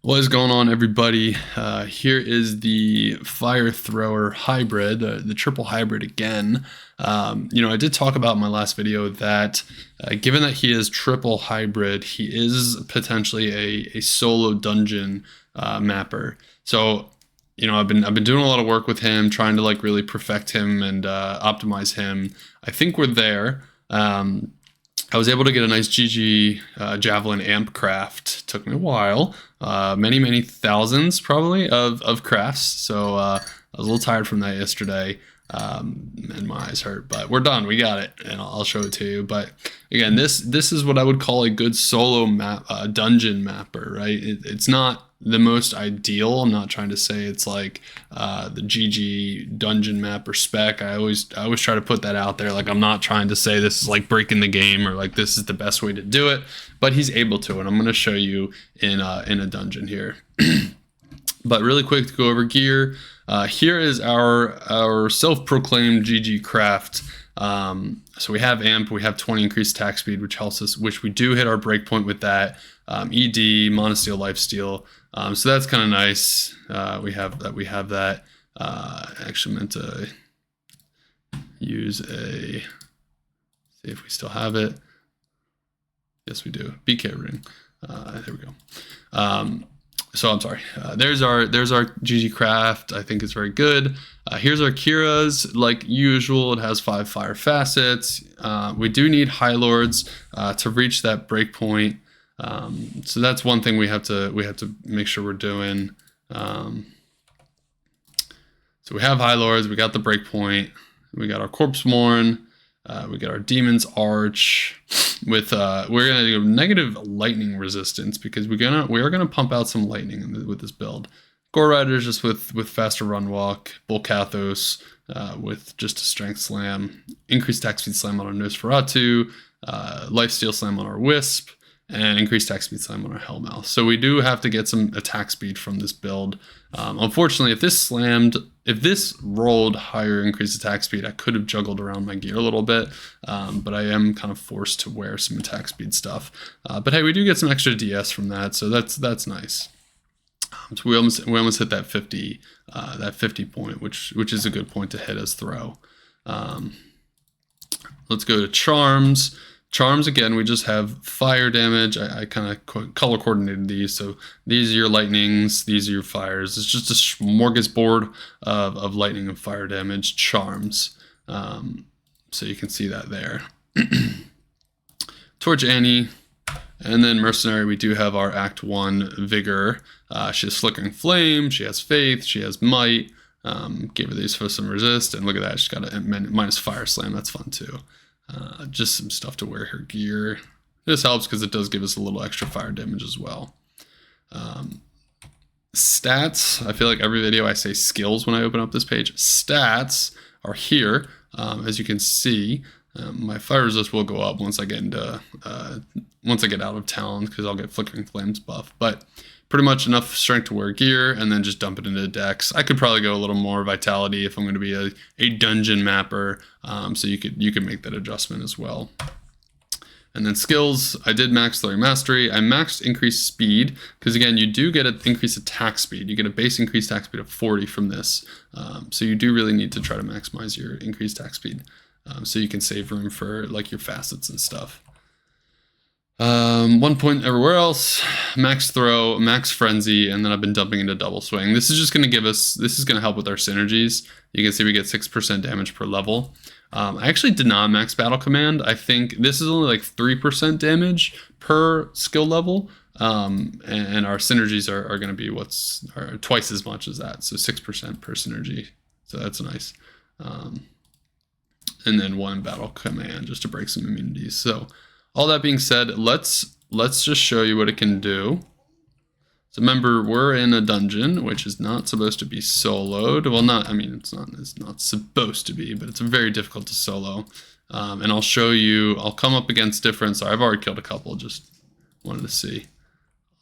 What is going on, everybody? Here is the Fire Thrower Hybrid, the triple hybrid again. I did talk about in my last video that given that he is triple hybrid, he is potentially a solo dungeon mapper. So, I've been doing a lot of work with him, trying to like really perfect him and optimize him. I think we're there. I was able to get a nice GG Javelin amp craft. Took me a while, many thousands probably of crafts. So I was a little tired from that yesterday, and my eyes hurt. But we're done. We got it, and I'll show it to you. But again, this is what I would call a good solo map, dungeon mapper. Right? It's not the most ideal. I'm not trying to say it's like the GG dungeon mapper spec. I always try to put that out there. Like, I'm not trying to say this is like breaking the game or like this is the best way to do it, but he's able to, and I'm going to show you in a dungeon here. But really quick to go over gear. Here is our self-proclaimed GG craft. So we have amp, we have 20 increased attack speed, which helps us, which we do hit our breakpoint with that. ED, monosteel, lifesteal. So that's kind of nice. We have that. Actually meant to use see if we still have it. Yes, we do. BK ring. There we go. So I'm sorry. There's our GG craft. I think it's very good. Here's our Kira's. Like usual, it has 5 fire facets. We do need High Lords to reach that breakpoint. So that's one thing we have to make sure we're doing. So we have High Lords. We got the breakpoint. We got our Corpseborn. We got our Demon's Arch with we're gonna do negative lightning resistance because we are gonna pump out some lightning with this build. Gore Riders just with faster run walk. Bull Kathos with just a strength slam. Increased attack speed slam on our Nosferatu. Lifesteal slam on our Wisp. And increased attack speed slam on our Hellmouth. So we do have to get some attack speed from this build. Unfortunately, if this rolled higher increased attack speed, I could have juggled around my gear a little bit, but I am kind of forced to wear some attack speed stuff. But hey, we do get some extra DS from that, so that's nice. So we almost hit that 50 point, which is a good point to hit as throw. Let's go to charms. Charms, again, we just have fire damage. I kind of color coordinated these. So these are your lightnings, these are your fires. It's just a smorgasbord of lightning and fire damage charms. So you can see that there. Torch Annie, and then Mercenary, we do have our Act 1 Vigor. She has Flickering Flame, she has Faith, she has Might. Give her these for some resist, and look at that, she's got a minus Fire Slam. That's fun too. Just some stuff to wear her gear. This helps because it does give us a little extra fire damage as well. Stats, I feel like every video I say skills when I open up this page. Stats are here. As you can see, my fire resist will go up once I get out of town because I'll get Flickering Flames buff. But pretty much enough strength to wear gear and then just dump it into Dex. I could probably go a little more vitality if I'm going to be a dungeon mapper. So you could make that adjustment as well. And then skills, I did max Flurry Mastery. I maxed increased speed because again, you do get an increased attack speed. You get a base increased attack speed of 40 from this. So you do really need to try to maximize your increased attack speed so you can save room for like your facets and stuff. 1 point everywhere else, max throw, max frenzy, and then I've been dumping into double swing. This is just going to this is going to help with our synergies. You can see we get 6% damage per level. I actually did not max battle command. I think this is only like 3% damage per skill level. And our synergies are going to be are twice as much as that. So 6% per synergy. So that's nice. And then 1 battle command just to break some immunities. So all that being said, let's just show you what it can do. So remember, we're in a dungeon, which is not supposed to be soloed. Well, it's not supposed to be, but it's very difficult to solo. And I'll show you, I'll come up against different, sorry, I've already killed a couple, just wanted to see.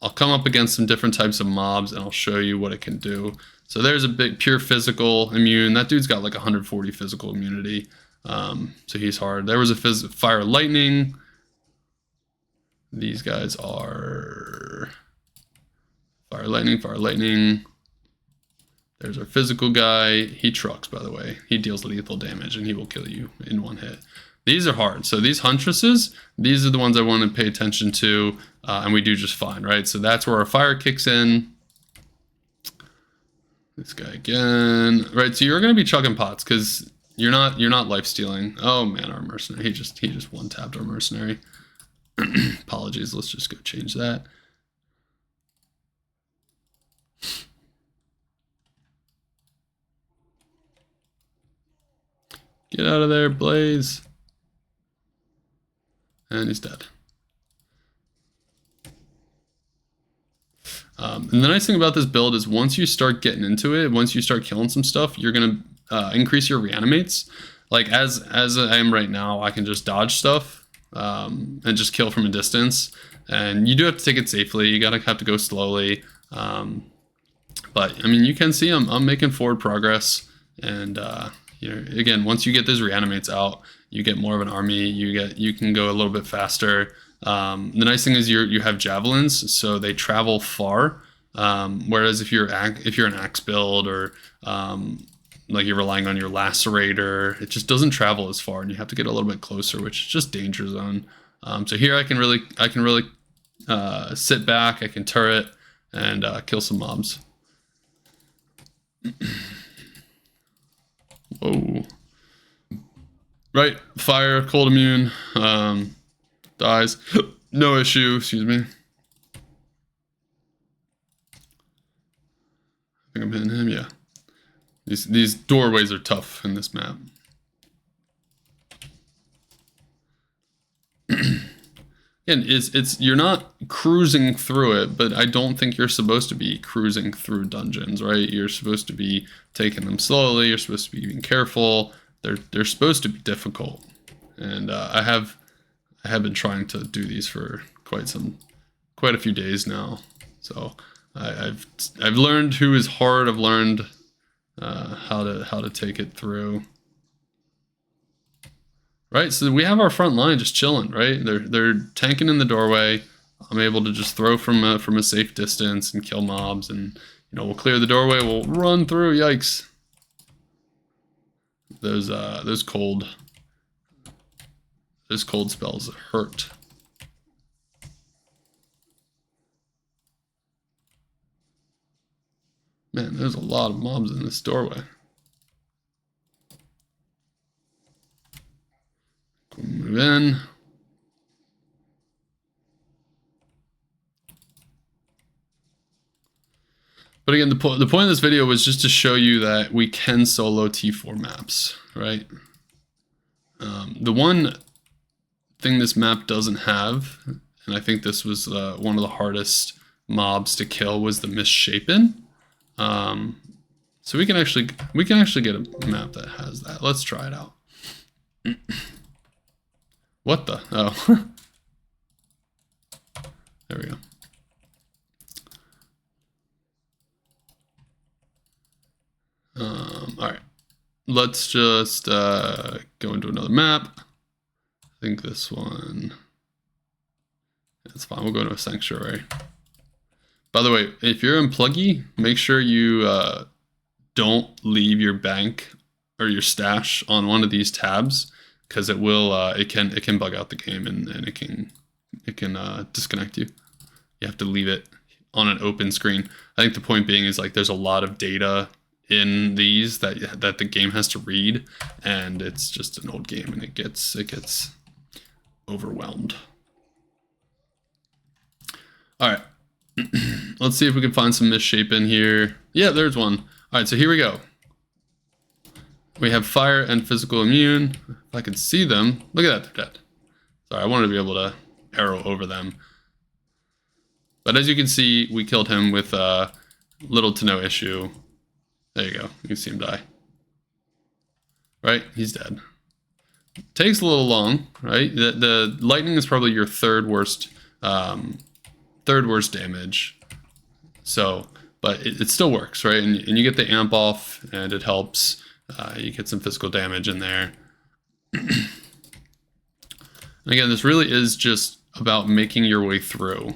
I'll come up against some different types of mobs and I'll show you what it can do. So there's a big pure physical immune. That dude's got like 140 physical immunity. So he's hard. There was a fire lightning. These guys are fire, lightning, fire, lightning. There's our physical guy. He trucks, by the way. He deals lethal damage, and he will kill you in one hit. These are hard. So these huntresses, these are the ones I want to pay attention to, and we do just fine, right? So that's where our fire kicks in. This guy again, right? So you're going to be chucking pots because you're not life stealing. Oh man, our mercenary. He just one tapped our mercenary. Apologies. Let's just go change that. Get out of there, Blaze. And he's dead. And the nice thing about this build is once you start getting into it, once you start killing some stuff, you're going to increase your reanimates. Like as I am right now, I can just dodge stuff and just kill from a distance. And you do have to take it safely. You have to go slowly. But I mean, you can see I'm making forward progress. And you know, again, once you get those reanimates out, you get more of an army. You can go a little bit faster. The nice thing is you have javelins, so they travel far. Whereas if you're an axe build or like you're relying on your lacerator, it just doesn't travel as far, and you have to get a little bit closer, which is just danger zone. So here I can really sit back. I can turret and kill some mobs. Whoa. Right, fire, cold immune, dies. No issue, excuse me. I think I'm hitting him, yeah. These doorways are tough in this map. Again, you're not cruising through it, but I don't think you're supposed to be cruising through dungeons, right? You're supposed to be taking them slowly, you're supposed to be being careful. They're supposed to be difficult. And I have been trying to do these for quite a few days now. So I've learned who is hard. I've learned how to take it through. Right, so we have our front line just chilling, right? They're tanking in the doorway. I'm able to just throw from a safe distance and kill mobs, and you know, we'll clear the doorway. We'll run through. Yikes! Those cold spells hurt. Man, there's a lot of mobs in this doorway. Move in. But again, the point of this video was just to show you that we can solo T4 maps, right? The one thing this map doesn't have, and I think this was one of the hardest mobs to kill, was the Misshapen. So we can actually get a map that has that. Let's try it out. What the? Oh. There we go. All right. Let's just go into another map. I think this one. It's fine. We'll go to a sanctuary. By the way, if you're in Plugy, make sure you don't leave your bank or your stash on one of these tabs, because it will it can bug out the game and it can disconnect you. You have to leave it on an open screen. I think the point being is, like, there's a lot of data in these that the game has to read, and it's just an old game and it gets overwhelmed. All right. Let's see if we can find some Misshapen here. Yeah, there's one. All right, so here we go. We have fire and physical immune. If I can see them, look at that, they're dead. Sorry, I wanted to be able to arrow over them. But as you can see, we killed him with little to no issue. There you go, you can see him die. Right, he's dead. Takes a little long, right? The lightning is probably your third worst damage. So, but it still works, right? And you get the amp off, and it helps. You get some physical damage in there. And again, this really is just about making your way through.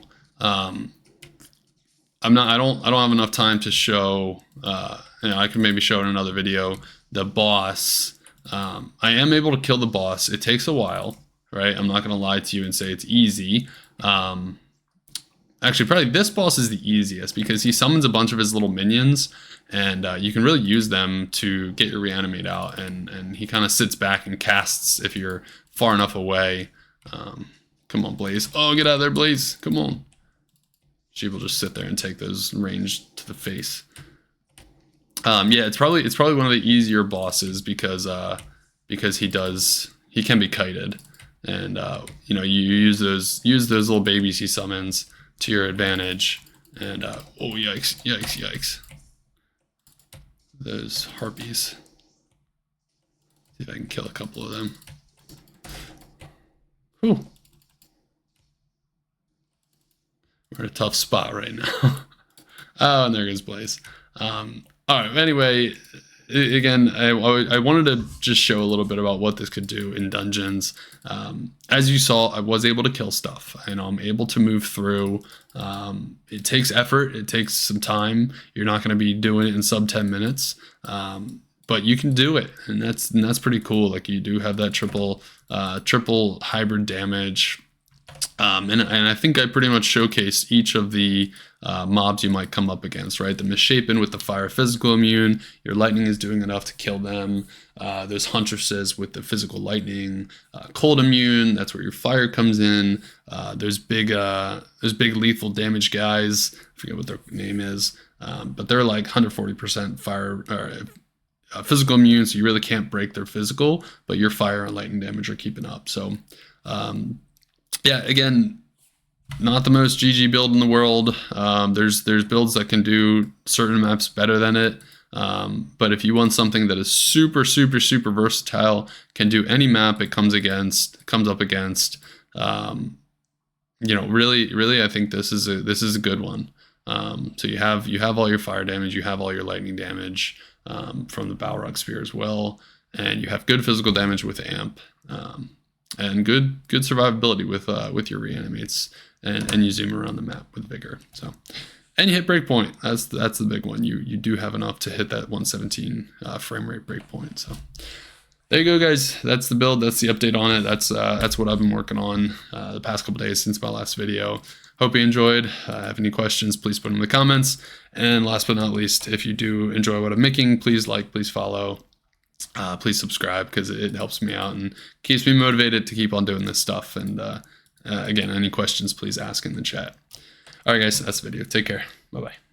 I don't have enough time to show, you know, I can maybe show in another video, the boss. I am able to kill the boss. It takes a while, right? I'm not going to lie to you and say it's easy. Actually, probably this boss is the easiest because he summons a bunch of his little minions, and you can really use them to get your reanimate out, and he kind of sits back and casts if you're far enough away. Come on, Blaze. Oh, get out of there, Blaze. Come on. She will just sit there and take those range to the face. Yeah, it's probably one of the easier bosses because he can be kited, and you know, you use those little babies he summons to your advantage. And oh, yikes, yikes, yikes! Those harpies. See if I can kill a couple of them. Whew. We're in a tough spot right now. Oh, and there goes Blaze. All right. Anyway, again, I wanted to just show a little bit about what this could do in dungeons. As you saw, I was able to kill stuff. I'm able to move through. It takes effort. It takes some time. You're not going to be doing it in sub 10 minutes. But you can do it, and that's pretty cool. Like, you do have that triple hybrid damage. And I think I pretty much showcased each of the mobs you might come up against, right? The Misshapen with the fire physical immune, your lightning is doing enough to kill them. There's Huntresses with the physical lightning, cold immune, that's where your fire comes in. There's big lethal damage guys, I forget what their name is, but they're like 140% fire physical immune, so you really can't break their physical, but your fire and lightning damage are keeping up. So yeah, again, not the most GG build in the world. There's builds that can do certain maps better than it. But if you want something that is super, super, super versatile, can do any map it comes up against, you know, really, I think this is a good one. So you have all your fire damage, you have all your lightning damage from the Balrog Spear as well, and you have good physical damage with Amp. And good survivability with your reanimates, and you zoom around the map with vigor. So, and you hit breakpoint. That's the big one. You do have enough to hit that 117 frame rate breakpoint. So there you go, guys. That's the build. That's the update on it. That's what I've been working on the past couple days since my last video. Hope you enjoyed. Have any questions, please put them in the comments. And last but not least, if you do enjoy what I'm making, please like, please follow. Please subscribe, because it helps me out and keeps me motivated to keep on doing this stuff. And again, any questions, please ask in the chat. All right, guys, that's the video. Take care. Bye-bye.